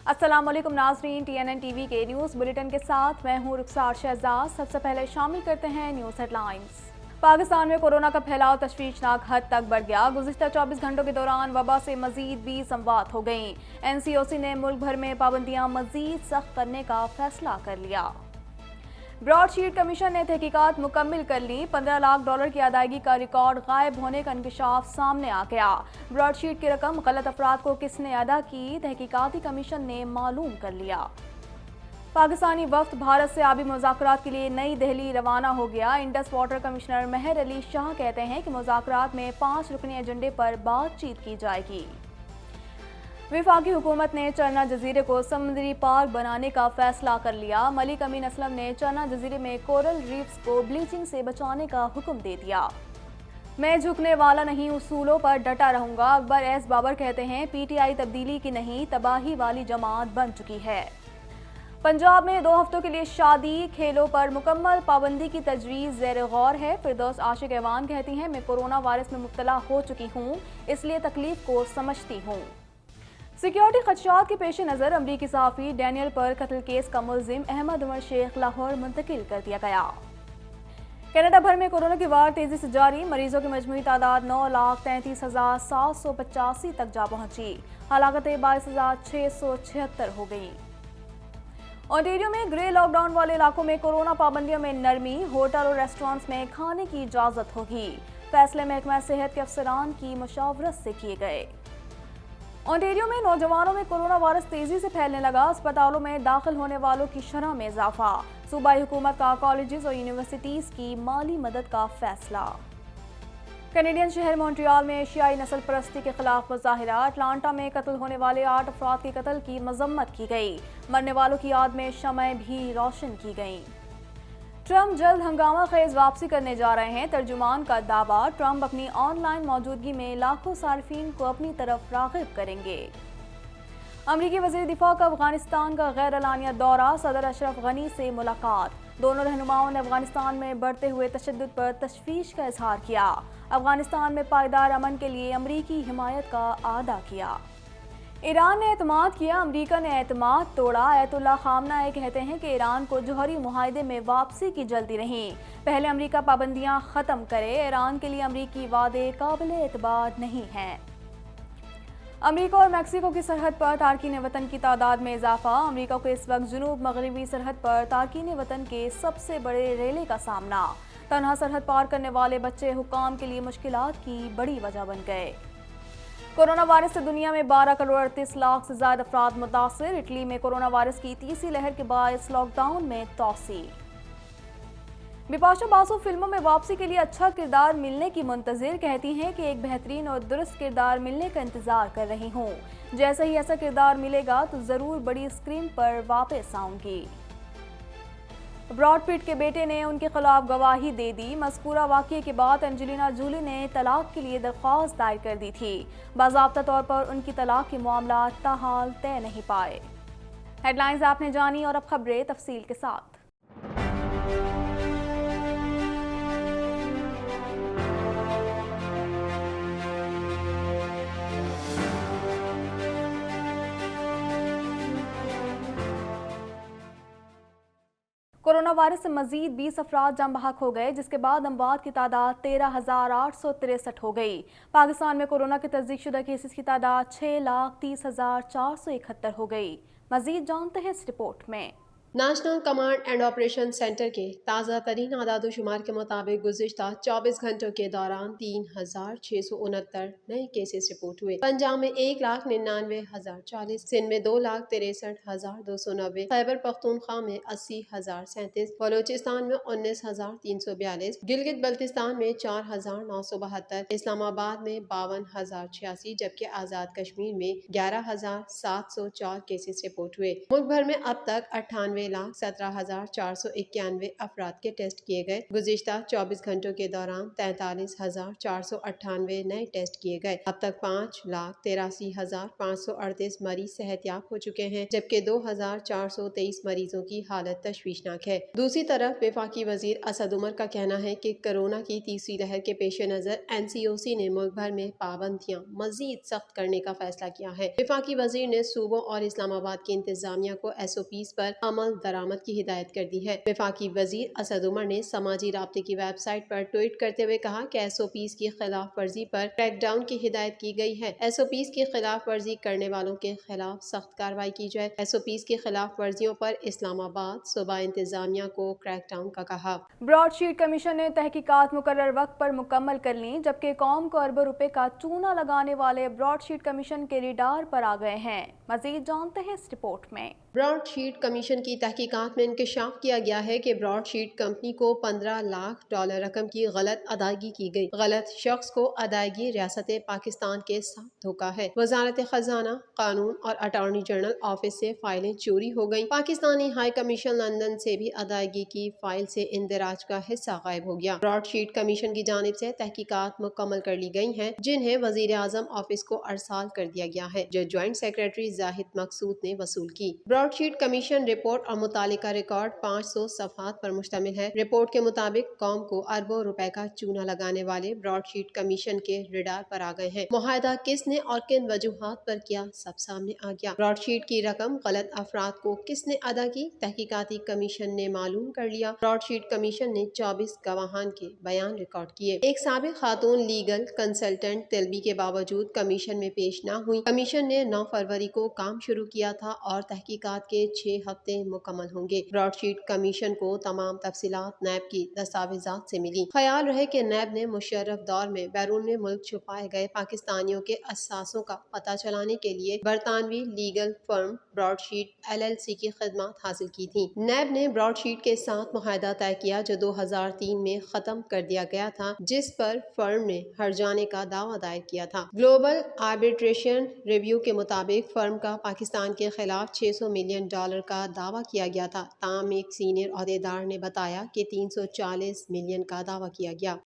अस्सलाम वालेकुम नाज़रीन, TNN टीवी के न्यूज़ बुलेटिन के साथ मैं हूँ रुखसार शहजाद। सबसे पहले शामिल करते हैं न्यूज़ हेडलाइंस। पाकिस्तान में कोरोना का फैलाव तशवीशनाक हद तक बढ़ गया। गुज़िश्ता 24 घंटों के दौरान वबा से मजीद 20 अमवात हो गईं। NCOC ने मुल्क भर में पाबंदियाँ मजीद सख्त करने का फैसला कर लिया। ब्रॉडशीट कमीशन ने तहकीकात मुकम्मल कर ली। $15 लाख की अदायगी का रिकॉर्ड गायब होने का इंकशाफ सामने आ गया। ब्रॉडशीट की रकम गलत अफराद को किसने अदा की, तहकीकाती कमीशन ने मालूम कर लिया। पाकिस्तानी वफ्द भारत से आबी मुज़ाकरात के लिए नई दिल्ली रवाना हो गया। इंडस वाटर कमिश्नर मेहर अली शाह कहते हैं कि मुज़ाकरात में 5 रुकनी एजेंडे पर बातचीत की जाएगी। वफाकी हुकूमत ने चरना जजीरे को समुद्री पार्क बनाने का फैसला कर लिया। मलिक अमीन असलम ने चरना जजीरे में कोरल रीफ्स को ब्लीचिंग से बचाने का हुक्म दे दिया। मैं झुकने वाला नहीं, उसूलों पर डटा रहूंगा। अकबर एस बाबर कहते हैं PTI तब्दीली की नहीं, तबाही वाली जमात बन चुकी है। पंजाब में 2 हफ्तों के लिए शादी खेलों पर मुकम्मल पाबंदी की तजवीज़ ज़ेर गौर है। फिरदौस आशिक ऐवान कहती हैं मैं कोरोना वायरस में मुब्तला हो चुकी हूँ, इसलिए तकलीफ को समझती हूँ। सिक्योरिटी खदशात के पेश नज़र अमरीकी सहाफ़ी डैनियल पर कत्ल केस का मुलजिम अहमद उमर शेख लाहौर मुंतकिल कर दिया गया। कनाडा भर में कोरोना की वार तेजी से जारी। मरीजों की मजमूई तादाद 9,33,785 तक जा पहुंची। हलाकतें 22,676 हो गई। ओंटारियो में ग्रे लॉकडाउन वाले इलाकों में कोरोना पाबंदियों में नरमी। होटल और रेस्टोरेंट्स में खाने की इजाज़त होगी। फैसले महकमा सेहत के अफसरान की मशावरत से किए गए। ओंटारियो में नौजवानों में कोरोना वायरस तेजी से फैलने लगा। अस्पतालों में दाखिल होने वालों की शरह में इजाफा। सूबाई हुकूमत का कॉलेजेस और यूनिवर्सिटीज़ की माली मदद का फैसला। कैनेडियन शहर मॉन्ट्रियल में एशियाई नस्ल परस्ती के खिलाफ मुजाहिरा। अटलांटा में कत्ल होने वाले 8 अफराद के कत्ल की मजम्मत की गई। मरने वालों की याद में शमएं भी रोशन की गईं। ट्रंप जल्द हंगामा खेज वापसी करने जा रहे हैं, तर्जुमान का दावा। ट्रंप अपनी ऑनलाइन मौजूदगी में लाखों सार्फिन को अपनी तरफ राग़िब करेंगे। अमरीकी वज़ीर दिफा का अफगानिस्तान का गैर एलानिया दौरा। सदर अशरफ गनी से मुलाकात। दोनों रहनुमाओं ने अफगानिस्तान में बढ़ते हुए तशद्दुद पर तशवीश का इजहार किया। अफगानिस्तान में पायदार अमन के लिए अमरीकी हिमायत का आदा किया। ईरान ने एतमाद किया, अमरीका ने एतमाद तोड़ा। आयतुल्लाह खामनाई कहते हैं कि ईरान को जौहरी मुआहदे में वापसी की जल्दी नहीं। पहले अमरीका पाबंदियां ख़त्म करे। ईरान के लिए अमरीकी वादे काबिल एतबार नहीं हैं। अमरीका और मैक्सिको की सरहद पर तारकीन वतन की तादाद में इजाफा। अमरीका को इस वक्त जुनूब मगरबी सरहद पर तारकीन वतन के सबसे बड़े रेले का सामना। तन्हा सरहद पार करने वाले बच्चे हुक्काम के लिए मुश्किलात की बड़ी वजह बन गए। कोरोना वायरस से दुनिया में 12 करोड़ 38 लाख से ज्यादा अफराद मुतासिर। इटली में कोरोना वायरस की तीसरी लहर के बायस लॉकडाउन में तोसी। बिपाशा बासु फिल्मों में वापसी के लिए अच्छा किरदार मिलने की मुंतजिर, कहती हैं कि एक बेहतरीन और दुरुस्त किरदार मिलने का इंतजार कर रही हूँ। जैसे ही ऐसा किरदार मिलेगा तो जरूर बड़ी स्क्रीन पर वापस आऊंगी। ब्रॉड पिट के बेटे ने उनके खिलाफ गवाही दे दी। मज़कूरा वाक़ये के बाद एंजेलिना जूली ने तलाक के लिए दरख्वास्त दायर कर दी थी। बाज़ाब्ता तौर पर उनकी तलाक के मामला ताहाल तय नहीं पाए। हेडलाइंस आपने जानी और अब खबरें तफसील के साथ। कोरोना वायरस से मजीद 20 अफराद जान बहक हो गए, जिसके बाद अमवात की तादाद 13,863 हो गई। पाकिस्तान में कोरोना के तस्दीक शुदा केसेस की तादाद 6,30,471 हो गई। मजीद जानते हैं इस रिपोर्ट में। National command and operation centre के ताज़ा तरीन आदादोशुमार के मुताबिक गुज़िश्ता 24 घंटों के दौरान 3,669 नए केसेस रिपोर्ट हुए। पंजाब में 1,99,040, सिंध में 2,63,290, खैबर पख्तूनख्वा में 80,037, बलोचिस्तान में 19,342, गिलगित बल्तिस्तान में 4,972, इस्लामाबाद में 52,086, जबकि आज़ाद कश्मीर में 11,704 केसेस रिपोर्ट हुए। मुल्क भर में अब तक 98 93,17,491 अफराद के टेस्ट किए गए। गुज़िश्ता 24 घंटों के दौरान 43,498 नए टेस्ट किए गए। अब तक 5,83,538 मरीज सेहतयाब हो चुके हैं, जबकि 2,423 मरीजों की हालत तशवीशनाक है। दूसरी तरफ वफाकी वजीर असद उमर का कहना है कि कोरोना की तीसरी लहर के पेश नज़र NCOC ने मुल्क भर में पाबंदियां मजीद सख्त करने का फैसला किया है। वफाकी वजीर ने सूबों और इस्लामाबाद की इंतजामिया को SOPs पर अमल दरामद की हिदायत कर दी है। वफाकी वजीर असद उमर ने समाजी राब्ते की वेबसाइट पर ट्वीट करते हुए कहा कि SOPs की खिलाफ वर्जी पर क्रैकडाउन की हिदायत की गई है। SOPs की खिलाफ वर्जी करने वालों के खिलाफ सख्त कार्रवाई की जाए। SOPs की खिलाफ वर्जियों पर इस्लामाबाद सूबा इंतजामिया को क्रैकडाउन का कहा। ब्रॉडशीट कमीशन ने तहकीकात मुकर्रर वक्त पर मुकम्मल कर ली, जबकि कौम को अरबों रुपए का चूना लगाने वाले ब्रॉडशीट कमीशन के रडार पर आ गए हैं। मजीद जानते हैं इस रिपोर्ट में। ब्रॉडशीट कमीशन की तहकीकात में इंकशाफ किया गया है कि ब्रॉडशीट कंपनी को $15 लाख रकम की गलत अदायगी की गई। गलत शख्स को अदायगी रियासत पाकिस्तान के साथ धोखा है। वजारत खजाना, कानून और अटॉर्नी जनरल ऑफिस से फाइलें चोरी हो गयी। पाकिस्तानी हाई कमीशन लंदन से भी अदायगी की फाइल से इंदिराज का हिस्सा गायब हो गया। ब्रॉडशीट कमीशन की जानिब से तहकीकात मुकम्मल कर ली गयी हैं, जिन्हें वजीर आजम ऑफिस को अरसाल कर दिया गया है, जो ज्वाइंट सेक्रेटरी जाहिद मकसूद ने वसूल की। ब्रॉडशीट कमीशन रिपोर्ट और मुतालिका रिकॉर्ड 500 सफ़हात पर मुश्तमिल है। रिपोर्ट के मुताबिक कौम को अरबों रुपए का चूना लगाने वाले ब्रॉडशीट कमीशन के रडार पर आ गए हैं। मुआहदा किसने और किन वजूहात पर किया, सब सामने आ गया। ब्रॉडशीट की रकम गलत अफराद को किसने अदा की, तहकीकाती कमीशन ने मालूम कर लिया। ब्रॉडशीट कमीशन ने 24 गवाहान के बयान रिकॉर्ड किए। एक साबिक खातून लीगल कंसल्टेंट तलबी के बावजूद कमीशन में पेश न हुई। कमीशन ने 9 फरवरी को काम शुरू किया था और तहकीकात के 6 हफ्ते मुकम्मल होंगे। ब्रॉडशीट कमीशन को तमाम तफसीलात नैब की दस्तावेजात से मिली। ख्याल रहे कि नैब ने मुशर्रफ दौर में बैरून मुल्क छुपाए गए पाकिस्तानियों के असासों का पता चलाने के लिए बरतानवी लीगल फर्म ब्रॉडशीट LLC की खिदमत हासिल की थी। नैब ने ब्रॉडशीट के साथ मुआहदा तय किया जो 2003 में खत्म कर दिया गया था, जिस पर फर्म ने हर्जाने का दावा दायर किया था। ग्लोबल आर्बिट्रेशन रिव्यू के मुताबिक फर्म का पाकिस्तान के खिलाफ $600 मिलियन का दावा किया गया था। ताम एक सीनियर अहदेदार ने बताया कि 340 मिलियन का दावा किया गया।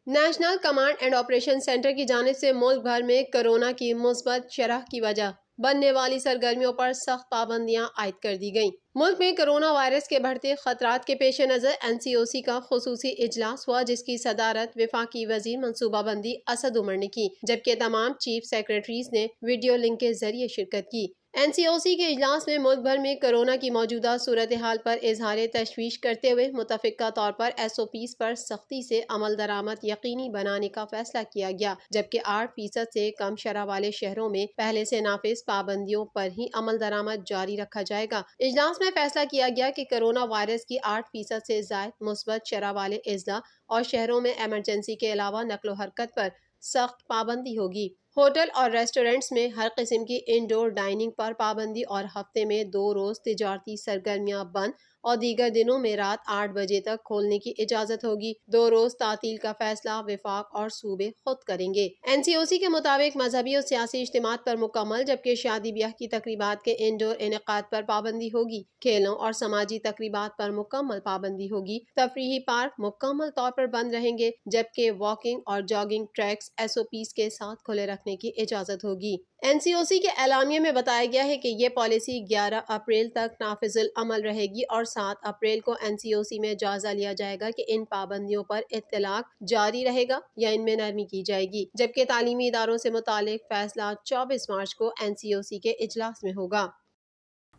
National command and operation centre की जानिब से मुल्क भर में कोरोना की मुस्बत शरह की वजह बनने वाली सरगर्मियों पर सख्त पाबंदियां आयद कर दी गयी। मुल्क में कोरोना वायरस के बढ़ते खतरात के पेश नज़र NCOC का खुसूसी इजलास हुआ, जिसकी सदारत वफाकी वजीर मनसूबाबंदी असद उमर ने की, जबकि तमाम चीफ सेक्रेटरीज ने वीडियो लिंक के जरिए शिरकत की। NCOC के इजलास में मुल्क भर में कोरोना की मौजूदा सूरत हाल पर इजहार तशवीश करते हुए मुतफिका तौर पर SOPs पर सख्ती से अमल दरामद यकीनी बनाने का फैसला किया गया, जबकि 8% से कम शरह वाले शहरों में पहले से नाफिज पाबंदियों पर ही अमल दरामद जारी रखा जाएगा। इजलास में फैसला किया गया कि कोरोना वायरस की 8% से ज़ायद मुस्बत शरह वाले अजला और शहरों में एमरजेंसी के अलावा नकलो हरकत पर सख्त पाबंदी होगी। होटल और रेस्टोरेंट्स में हर किस्म की इंडोर डाइनिंग पर पाबंदी और हफ्ते में 2 रोज तिजारती सरगर्मियां बंद और दीगर दिनों में रात 8 बजे तक खोलने की इजाजत होगी। 2 रोज तातील का फैसला विफाक और सूबे खुद करेंगे। NCOC के मुताबिक मजहबी और सियासी इज्तिमात पर मुकम्मल, जबकि शादी ब्याह की तकरीबात के इंडोर इनेकाद पर पाबंदी होगी। खेलों और समाजी तकरीबात पर मुकम्मल पाबंदी होगी। तफरीही पार्क मुकम्मल तौर पर बंद रहेंगे, जबकि वॉकिंग और जॉगिंग ट्रैक्स SOPs के साथ खुले रखने की इजाजत होगी। NCOC के एलामिया में बताया गया है कि ये पॉलिसी 11 अप्रैल तक नाफिजुल अमल रहेगी और 7 अप्रैल को NCOC में जायजा लिया जाएगा कि इन पाबंदियों पर इत्तलाक जारी रहेगा या इनमें नरमी की जाएगी, जबकि तालीमी इदारों से मुतालिक फैसला 24 मार्च को NCOC के इजलास में होगा।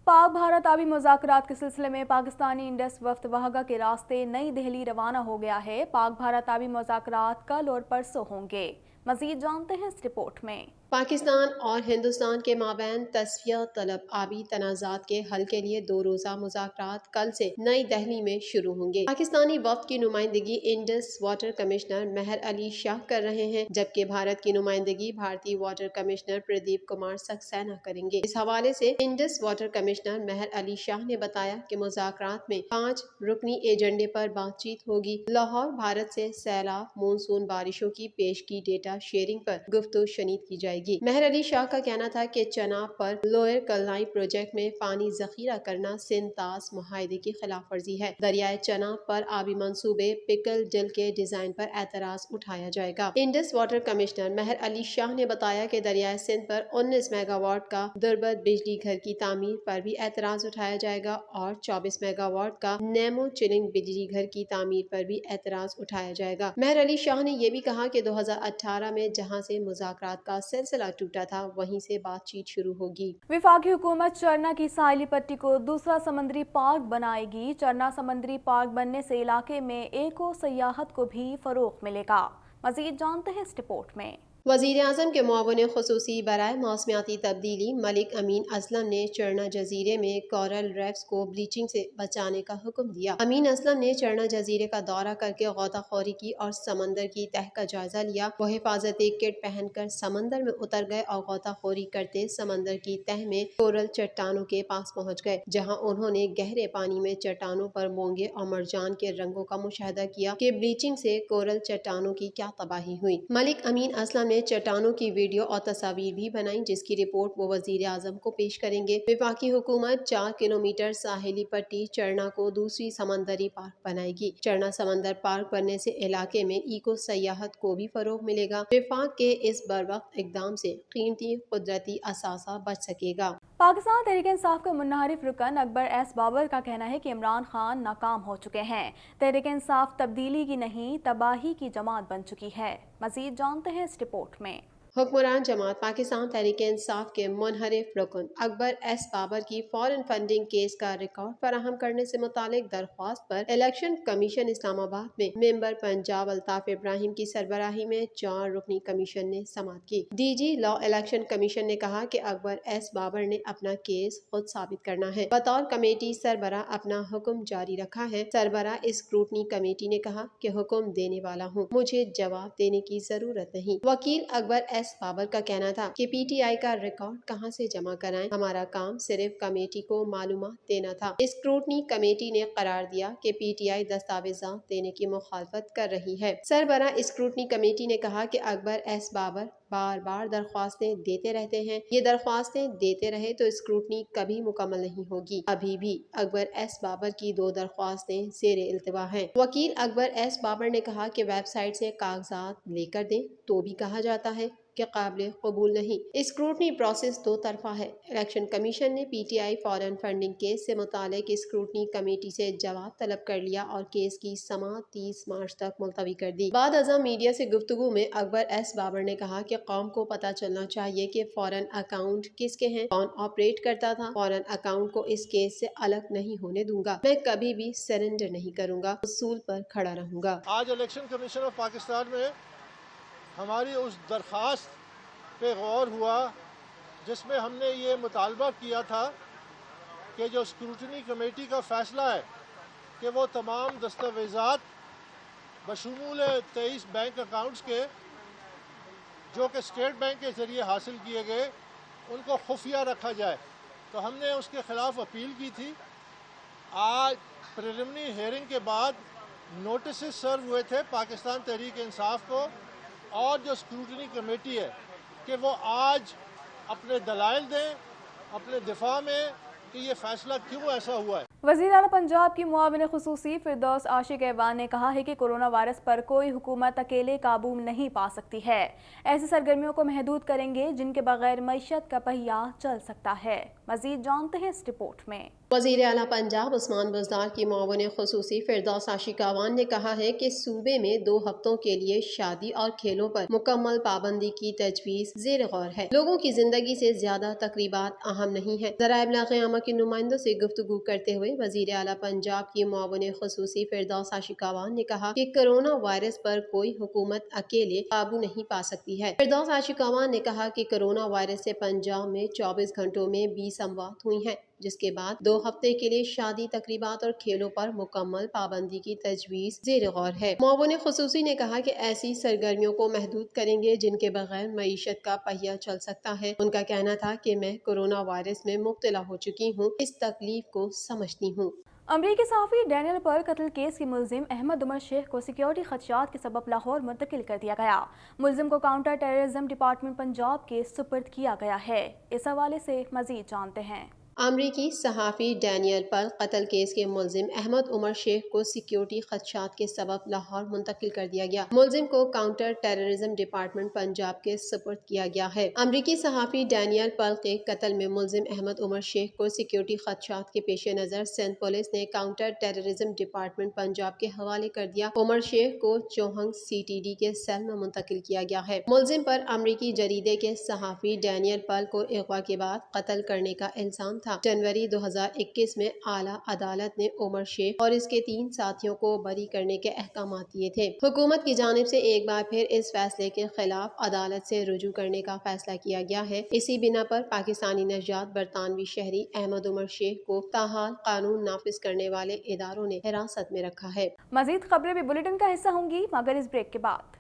पाक भारत आबी मुज़ाकरात के सिलसिले में पाकिस्तानी इंडस वफ्द वहगा के रास्ते नई दिल्ली रवाना हो गया है। पाक भारत आबी मुज़ाकरात कल और परसों होंगे। मज़ीद जानते हैं इस रिपोर्ट में। पाकिस्तान और हिंदुस्तान के माबैन तस्फिया तलब आबी तनाज़ात के हल के लिए 2 रोज़ा मुज़ाकरात कल से नई दिल्ली में शुरू होंगे। पाकिस्तानी वफ्द की नुमाइंदगी इंडस वाटर कमिश्नर मेहर अली शाह कर रहे हैं, जबकि भारत की नुमाइंदगी भारतीय वाटर कमिश्नर प्रदीप कुमार सक्सेना करेंगे। इस हवाले से इंडस वाटर कमिश्नर मेहर अली शाह ने बताया कि मुज़ाकरात में 5 रुकनी एजेंडे पर बातचीत होगी। लाहौर भारत से सैलाब, मानसून बारिशों की पेशगी डेटा शेयरिंग पर गुफ्तगू शनीद की जाएगी। جائے گی۔ مہر علی شاہ کا کہنا تھا کہ چناب پر لوئر کلنائی پروجیکٹ میں پانی ذخیرہ کرنا سندھ طاس معاہدے کی خلاف ورزی ہے۔ دریائے چناب پر آبی منصوبے پکل ڈل کے ڈیزائن پر اعتراض اٹھایا جائے گا۔ Indus water commissioner Mehr Ali Shah نے بتایا کہ دریائے سندھ پر 19 میگا واٹ کا دربت بجلی گھر کی تعمیر پر بھی اعتراض اٹھایا جائے گا اور 24 میگا واٹ کا نیمو چلنگ بجلی گھر کی تعمیر پر بھی اعتراض اٹھایا جائے گا۔ مہر علی شاہ نے یہ بھی کہا کہ 2018 میں جہاں سے مذاکرات کا سلسلہ ٹوٹا تھا وہیں سے بات چیت شروع ہوگی۔ وفاقی حکومت چرنا کی ساحلی پٹی کو دوسرا سمندری پارک بنائے گی۔ چرنا سمندری پارک بننے سے علاقے میں ایکو سیاحت کو بھی فروغ ملے گا۔ مزید جانتے ہیں اس رپورٹ میں۔ وزیر اعظم کے معاون خصوصی برائے موسمیاتی تبدیلی ملک امین اسلم نے چرنا جزیرے میں کورل ریفز کو بلیچنگ سے بچانے کا حکم دیا۔ امین اسلم نے چرنا جزیرے کا دورہ کر کے غوطہ خوری کی اور سمندر کی تہہ کا جائزہ لیا۔ وہ حفاظتی کٹ پہن کر سمندر میں اتر گئے اور غوطہ خوری کرتے سمندر کی تہہ میں کورل چٹانوں کے پاس پہنچ گئے، جہاں انہوں نے گہرے پانی میں چٹانوں پر مونگے اور مرجان کے رنگوں کا مشاہدہ کیا کہ بلیچنگ سے کورل چٹانوں کی کیا تباہی ہوئی۔ ملک امین اسلم نے چٹانوں کی ویڈیو اور تصاویر بھی بنائیں، جس کی رپورٹ وہ وزیر اعظم کو پیش کریں گے۔ وفاقی حکومت 4 کلومیٹر ساحلی پٹی چرنا کو دوسری سمندری پارک بنائے گی۔ چرنا سمندر پارک بننے سے علاقے میں ایکو سیاحت کو بھی فروغ ملے گا۔ وفاق کے اس بروقت اقدام سے قیمتی قدرتی اثاثہ بچ سکے گا۔ پاکستان تحریک انصاف کے منحرف رکن اکبر ایس بابر کا کہنا ہے کہ عمران خان ناکام ہو چکے ہیں۔ تحریک انصاف تبدیلی کی نہیں تباہی کی جماعت بن چکی ہے۔ مزید جانتے ہیں اس رپورٹ میں۔ حکمران جماعت پاکستان تحریک انصاف کے منحرف رکن اکبر ایس بابر کی فارن فنڈنگ کیس کا ریکارڈ فراہم کرنے سے متعلق درخواست پر الیکشن کمیشن اسلام آباد میں ممبر پنجاب الطاف ابراہیم کی سربراہی میں 4 رکنی کمیشن نے سماعت کی۔ ڈی جی لا الیکشن کمیشن نے کہا کہ اکبر ایس بابر نے اپنا کیس خود ثابت کرنا ہے۔ بطور کمیٹی سربراہ اپنا حکم جاری رکھا ہے۔ سربراہ اسکروٹنی کمیٹی نے کہا کہ حکم دینے والا ہوں، مجھے جواب دینے کی ضرورت نہیں۔ وکیل اکبر ایس بابر کا کہنا تھا کہ پی ٹی آئی کا ریکارڈ کہاں سے جمع کرائیں، ہمارا کام صرف کمیٹی کو معلومات دینا تھا۔ اسکروٹنی کمیٹی نے قرار دیا کہ پی ٹی آئی دستاویزات دینے کی مخالفت کر رہی ہے۔ سربراہ اسکروٹنی کمیٹی نے کہا کہ اکبر ایس بابر بار بار درخواستیں دیتے رہتے ہیں، یہ درخواستیں دیتے رہے تو اسکروٹنی کبھی مکمل نہیں ہوگی۔ ابھی بھی اکبر ایس بابر کی 2 درخواستیں زیر التوا ہیں۔ وکیل اکبر ایس بابر نے کہا کہ ویب سائٹ سے کاغذات لے کر دیں تو بھی کہا جاتا ہے کہ قابل قبول نہیں۔ اسکروٹنی پروسیس 2 طرفہ ہے۔ الیکشن کمیشن نے P T I foreign funding case سے متعلق اسکروٹنی کمیٹی سے جواب طلب کر لیا اور کیس کی سماعت 30 مارچ تک ملتوی کر دی۔ بعد ازاں میڈیا سے گفتگو میں اکبر ایس بابر نے کہا کہ قوم کو پتہ چلنا چاہیے کہ فارن اکاؤنٹ کس کے ہیں، کون آپریٹ کرتا تھا۔ فارن اکاؤنٹ کو اس کیس سے الگ نہیں ہونے دوں گا، میں کبھی بھی سرنڈر نہیں کروں گا، اصول پر کھڑا رہوں گا۔ آج الیکشن کمیشن آف پاکستان میں ہماری اس درخواست پہ غور ہوا جس میں ہم نے یہ مطالبہ کیا تھا کہ جو اسکروٹنی کمیٹی کا فیصلہ ہے کہ وہ تمام دستاویزات بشمول 23 بینک اکاؤنٹس کے جو کہ اسٹیٹ بینک کے ذریعے حاصل کیے گئے ان کو خفیہ رکھا جائے، تو ہم نے اس کے خلاف اپیل کی تھی۔ آج پریلیمنری ہیئرنگ کے بعد نوٹسز سرو ہوئے تھے پاکستان تحریک انصاف کو اور جو اسکروٹنی کمیٹی ہے کہ وہ آج اپنے دلائل دیں اپنے دفاع میں کہ یہ فیصلہ کیوں ایسا ہوا ہے۔ وزیر اعلیٰ پنجاب کی معاون خصوصی فردوس عاشق ایوان نے کہا ہے کہ کورونا وائرس پر کوئی حکومت اکیلے قابو نہیں پا سکتی ہے۔ ایسی سرگرمیوں کو محدود کریں گے جن کے بغیر معیشت کا پہیہ چل سکتا ہے۔ مزید جانتے ہیں اس رپورٹ میں۔ وزیر اعلیٰ پنجاب عثمان بزدار کی معاون خصوصی فردوس عاشق ایوان نے کہا ہے کہ صوبے میں 2 ہفتوں کے لیے شادی اور کھیلوں پر مکمل پابندی کی تجویز زیر غور ہے۔ لوگوں کی زندگی سے زیادہ تقریبات اہم نہیں ہیں۔ ذرائع ابلاغ عامہ کے نمائندوں سے گفتگو کرتے ہوئے وزیر اعلیٰ پنجاب کی معاون خصوصی فردوس عاشق ایوان نے کہا کہ کورونا وائرس پر کوئی حکومت اکیلے قابو نہیں پا سکتی ہے۔ فردوس عاشق ایوان نے کہا کہ کورونا وائرس سے پنجاب میں 24 گھنٹوں میں 20 اموات ہوئی ہیں، جس کے بعد 2 ہفتے کے لیے شادی تقریبات اور کھیلوں پر مکمل پابندی کی تجویز زیر غور ہے۔ معاون خصوصی نے کہا کہ ایسی سرگرمیوں کو محدود کریں گے جن کے بغیر معیشت کا پہیہ چل سکتا ہے۔ ان کا کہنا تھا کہ میں کورونا وائرس میں مبتلا ہو چکی ہوں، اس تکلیف کو سمجھتی ہوں۔ अमरीकी सहाफ़ी डैनियल पर्ल कत्ल केस के मुलजिम अहमद उमर शेख को सिक्योरिटी खदशात के सबब लाहौर मुंतकिल कर दिया गया। मुलजिम को काउंटर टेररिज्म डिपार्टमेंट पंजाब के सुपर्द किया गया है। इस हवाले से मजीद जानते हैं। अमरीकी सहाफ़ी डैनियल पर्ल कत्ल केस के मुलजिम अहमद उमर शेख को सिक्योरिटी खदशात के सबब लाहौर मुंतकिल कर दिया गया। मुलजिम को काउंटर टेररिज्म डिपार्टमेंट पंजाब के सुपुर्द किया गया है। अमरीकी सहाफ़ी डैनियल पर्ल के कत्ल में मुलजिम अहमद उमर शेख को सिक्योरिटी खदशात के पेश नज़र सिंध पुलिस ने काउंटर टेररिज्म डिपार्टमेंट पंजाब के हवाले कर दिया। उमर शेख को चौहंग CTD के सेल में मुंतकिल किया गया है। मुलजिम पर अमरीकी जरीदे के सहाफ़ी डैनियल पर्ल को अगवा के बाद कत्ल करने का इल्जाम था। जनवरी 2021 में आला अदालत ने उमर शेख और इसके 3 साथियों को बरी करने के अहकामात दिए थे। हुकूमत की जानिब से एक बार फिर इस फैसले के खिलाफ अदालत से रुजू करने का फैसला किया गया है। इसी बिना पर पाकिस्तानी नजात बरतानवी शहरी अहमद उमर शेख को ताहाल कानून नाफिज करने वाले इदारों ने हिरासत में रखा है। मजीद खबरें भी बुलेटिन का हिस्सा होंगी मगर इस ब्रेक के बाद।